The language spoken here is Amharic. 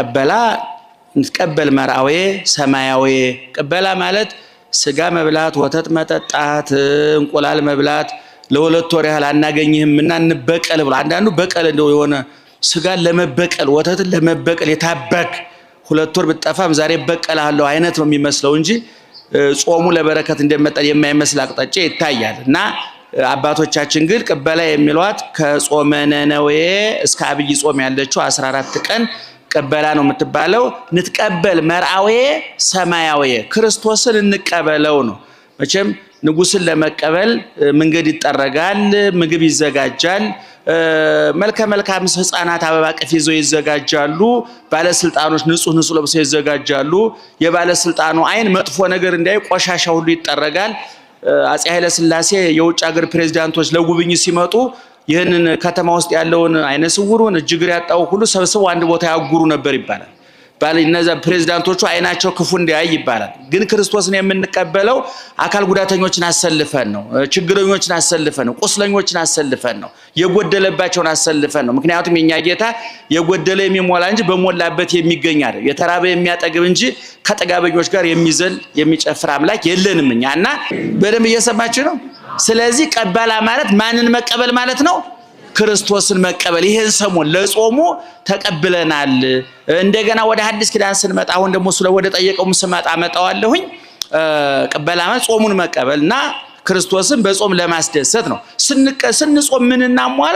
ቀበላ ንትቀበል መርአዌ ሰማያዊ ቀበላ ማለት ስጋ መብላት ወተት መጠጣት እንቁላል መብላት ለሁለት ወር ያህል አናገኝህም እና እንበቀል ብሎ አንዳንዱ በቀል እንደው የሆነ ስጋ ለመበቀል ወተት ለመበቀል የታበክ ሁለት ወር ብትጠፋም ዛሬ በቀልሃለሁ አይነት ነው የሚመስለው እንጂ ጾሙ ለበረከት እንደመጣ የማይመስል አቅጣጫ ይታያል እና አባቶቻችን ግን ቀበላ የሚሏት ከጾመ ነነዌ እስከ አብይ ጾም ያለችው 14 ቀን ቀበላ ነው የምትባለው ንትቀበል መርአዌ ሰማያዊ ክርስቶስን እንቀበለው ነው መቼም ንጉስን ለመቀበል መንገድ ይጠረጋል ምግብ ይዘጋጃል መልካም ህፃናት አበባ ቅፍ ይዘው ይዘጋጃሉ ባለስልጣኖች ንጹህ ለብሰው ይዘጋጃሉ የባለስልጣኑ አይን መጥፎ ነገር እንዳይ ቆሻሻ ሁሉ ይጠረጋል አፄ ኃይለ ሥላሴ የውጭ ሀገር ፕሬዝዳንቶች ለጉብኝ ሲመጡ ይሄንን ከተማ ውስጥ ያለውን አይነ ስውሩን እጅግር ያጣው ሁሉ ሰብስበው አንድ ቦታ ያጉሩ ነበር ይባላል ባለነዛ ፕሬዝዳንቶቹ አይናቸው ክፉ እንዲያይ ይባላል ግን ክርስቶስን የምንቀበለው አካል ጉዳተኞችን አሰልፈን ነው ችግረኞችን አሰልፈን ነው ቁስለኞችን አሰልፈን ነው የጎደለባቸውን አሰልፈን ነው ምክንያቱም የኛ ጌታ የጎደለ የሚሞላ እንጂ በሞላበት የሚገኝ አይደል የተራበ የሚያጠግብ እንጂ ከጠጋበኞች ጋር የሚዘል የሚጨፍር አምላክ የለንም እኛና በደም እየሰማችሁ ነው ስለዚህ ቀበላ ማለት ማንን መቀበል ማለት ነው ክርስቶስን መቀበል ይሄን ሰሞን ለጾሙ ተቀብለናል እንደገና ወደ ሐዲስ ኪዳን ስንመጣ አሁን ደግሞ ወደ ጠየቀው ስመጣ መጣዋለሁኝ ቀበላ ማለት ጾሙን መቀበልና ክርስቶስን በጾም ለማስደሰት ነው ስንጾም ምን እናሟላ